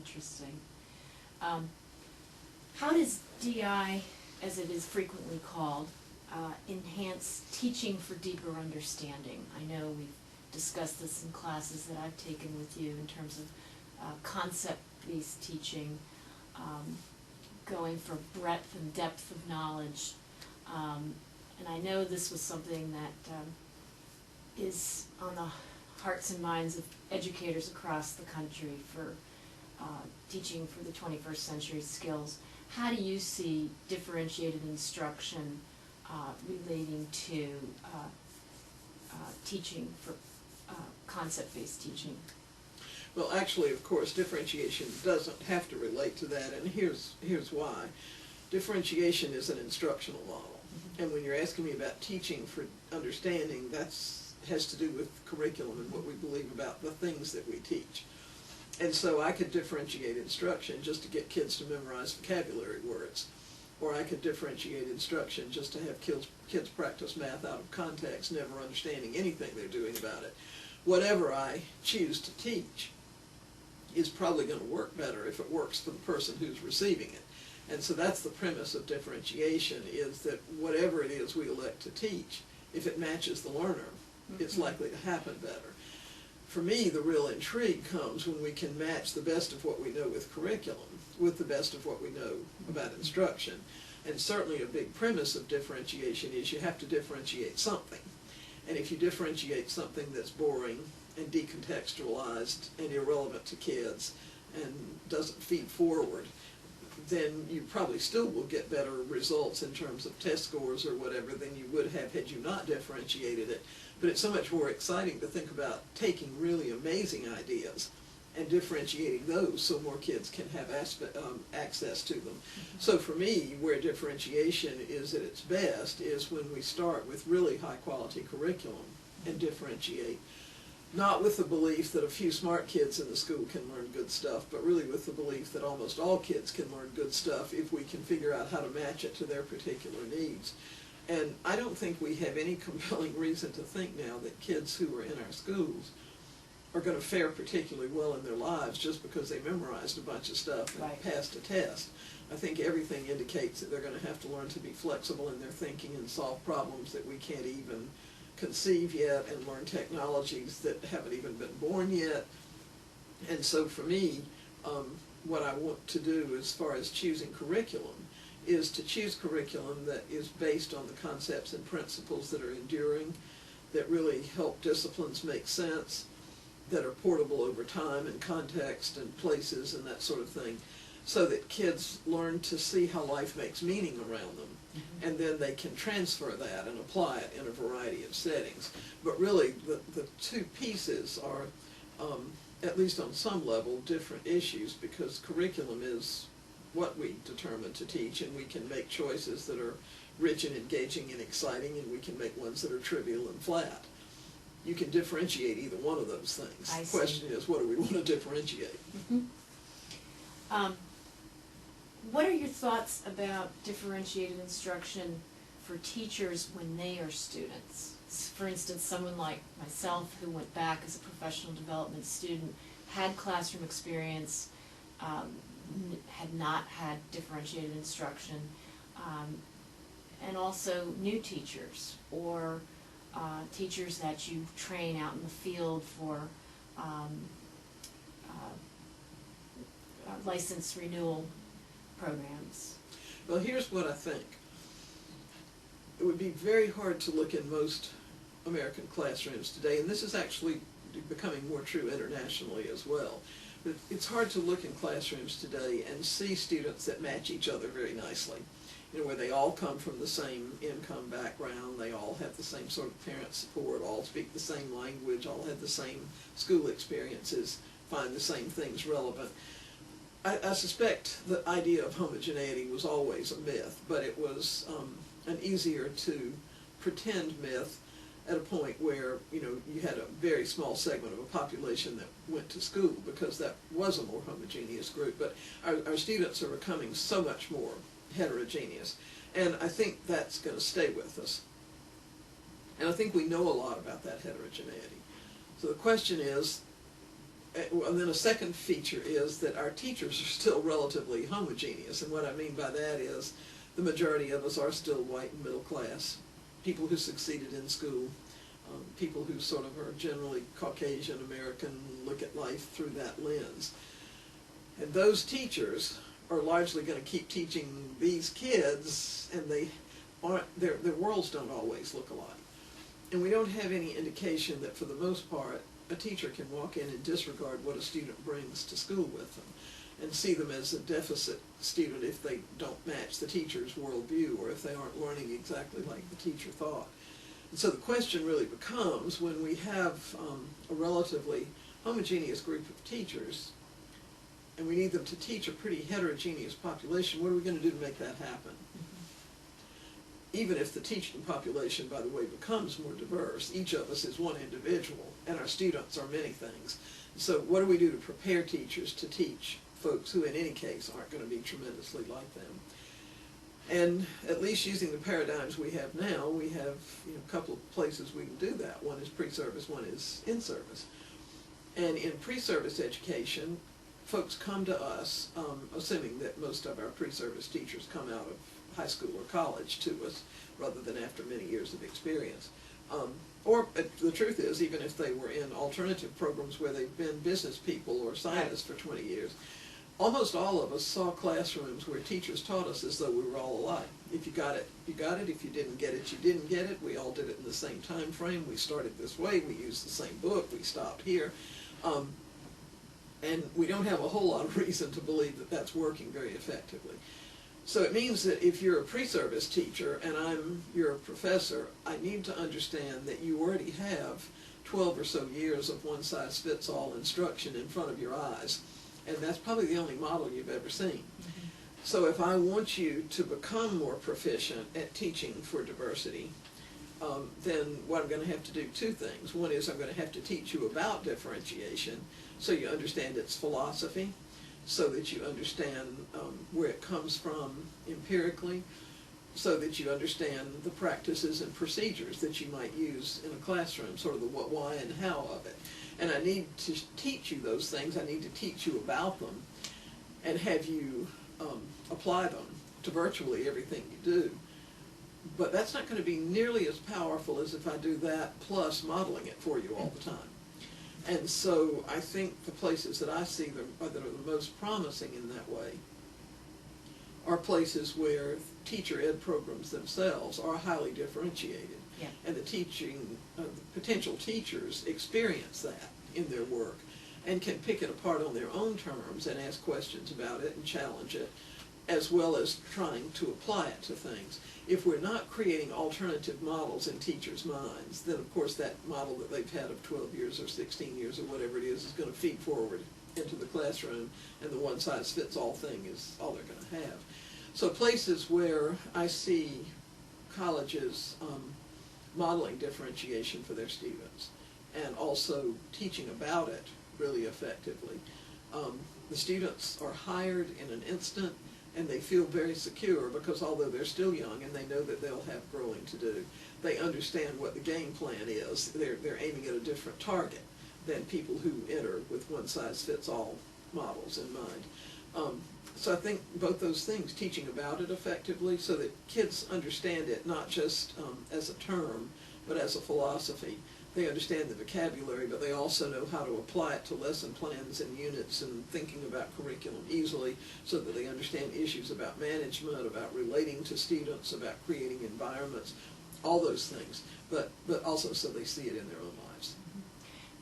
interesting. How does DI, as it is frequently called, enhance teaching for deeper understanding? I know we've discussed this in classes that I've taken with you in terms of concept-based teaching, going for breadth and depth of knowledge. And I know this was something that is on the hearts and minds of educators across the country for teaching for the 21st century skills. How do you see differentiated instruction relating to teaching for concept-based teaching? Well, actually, of course, differentiation doesn't have to relate to that, and here's why. Differentiation is an instructional model, and when you're asking me about teaching for understanding, has to do with curriculum and what we believe about the things that we teach. And so I could differentiate instruction just to get kids to memorize vocabulary words, or I could differentiate instruction just to have kids practice math out of context, never understanding anything they're doing about it. Whatever I choose to teach is probably going to work better if it works for the person who's receiving it. And so that's the premise of differentiation, is that whatever it is we elect to teach, if it matches the learner, it's likely to happen better. For me, the real intrigue comes when we can match the best of what we know with curriculum with the best of what we know about instruction. And certainly a big premise of differentiation is you have to differentiate something. And if you differentiate something that's boring and decontextualized and irrelevant to kids and doesn't feed forward, then you probably still will get better results in terms of test scores or whatever than you would have had you not differentiated it. But it's so much more exciting to think about taking really amazing ideas and differentiating those so more kids can have access to them. So for me, where differentiation is at its best is when we start with really high quality curriculum and differentiate. Not with the belief that a few smart kids in the school can learn good stuff, but really with the belief that almost all kids can learn good stuff if we can figure out how to match it to their particular needs. And I don't think we have any compelling reason to think now that kids who are in our schools are going to fare particularly well in their lives just because they memorized a bunch of stuff and passed a test. I think everything indicates that they're going to have to learn to be flexible in their thinking and solve problems that we can't even conceive yet, and learn technologies that haven't even been born yet. And so for me, what I want to do as far as choosing curriculum is to choose curriculum that is based on the concepts and principles that are enduring, that really help disciplines make sense, that are portable over time and context and places and that sort of thing, so that kids learn to see how life makes meaning around them. And then they can transfer that and apply it in a variety of settings. But really, the two pieces are, at least on some level, different issues, because curriculum is what we determine to teach, and we can make choices that are rich and engaging and exciting, and we can make ones that are trivial and flat. You can differentiate either one of those things. The question is, what do we want to differentiate? What are your thoughts about differentiated instruction for teachers when they are students? For instance, someone like myself who went back as a professional development student, had classroom experience, had not had differentiated instruction, and also new teachers or teachers that you train out in the field for license renewal programs. Well, here's what I think. It would be very hard to look in most American classrooms today, and this is actually becoming more true internationally as well. But it's hard to look in classrooms today and see students that match each other very nicely. You know, where they all come from the same income background, they all have the same sort of parent support, all speak the same language, all have the same school experiences, find the same things relevant. I suspect the idea of homogeneity was always a myth, but it was an easier to pretend myth at a point where, you know, you had a very small segment of a population that went to school, because that was a more homogeneous group. But our students are becoming so much more heterogeneous, and I think that's going to stay with us. And I think we know a lot about that heterogeneity. So the question is, and then a second feature is that our teachers are still relatively homogeneous, and what I mean by that is the majority of us are still white and middle class, people who succeeded in school, people who sort of are generally Caucasian American, look at life through that lens. And those teachers are largely going to keep teaching these kids, and they aren't, their worlds don't always look alike. And we don't have any indication that for the most part a teacher can walk in and disregard what a student brings to school with them and see them as a deficit student if they don't match the teacher's worldview or if they aren't learning exactly like the teacher thought. And so the question really becomes, when we have a relatively homogeneous group of teachers and we need them to teach a pretty heterogeneous population, what are we going to do to make that happen? Even if the teaching population, by the way, becomes more diverse, each of us is one individual, and our students are many things. So what do we do to prepare teachers to teach folks who in any case aren't going to be tremendously like them? And at least using the paradigms we have now, we have a couple of places we can do that. One is pre-service, one is in-service. And in pre-service education, folks come to us, assuming that most of our pre-service teachers come out of high school or college to us, rather than after many years of experience. Or the truth is, even if they were in alternative programs where they've been business people or scientists for 20 years, almost all of us saw classrooms where teachers taught us as though we were all alike. If you got it, you got it. If you didn't get it, you didn't get it. We all did it in the same time frame. We started this way. We used the same book. We stopped here. And we don't have a whole lot of reason to believe that that's working very effectively. So it means that if you're a pre-service teacher and you're a professor, I need to understand that you already have 12 or so years of one-size-fits-all instruction in front of your eyes. And that's probably the only model you've ever seen. Mm-hmm. So if I want you to become more proficient at teaching for diversity, then what I'm going to have to do two things. One is I'm going to have to teach you about differentiation so you understand its philosophy, so that you understand where it comes from empirically, so that you understand the practices and procedures that you might use in a classroom, sort of the what, why, and how of it. And I need to teach you those things. I need to teach you about them and have you apply them to virtually everything you do. But that's not going to be nearly as powerful as if I do that plus modeling it for you all the time. And so I think the places that I see that are the most promising in that way are places where teacher ed programs themselves are highly differentiated. Yeah. And the potential teachers experience that in their work and can pick it apart on their own terms and ask questions about it and challenge it, as well as trying to apply it to things. If we're not creating alternative models in teachers' minds, then of course that model that they've had of 12 years or 16 years or whatever it is going to feed forward into the classroom, and the one-size-fits-all thing is all they're going to have. So places where I see colleges modeling differentiation for their students and also teaching about it really effectively, the students are hired in an instant, and they feel very secure because although they're still young and they know that they'll have growing to do, they understand what the game plan is. They're aiming at a different target than people who enter with one-size-fits-all models in mind. So I think both those things, teaching about it effectively so that kids understand it not just as a term, but as a philosophy. They understand the vocabulary, but they also know how to apply it to lesson plans and units and thinking about curriculum easily so that they understand issues about management, about relating to students, about creating environments, all those things, but also so they see it in their own lives.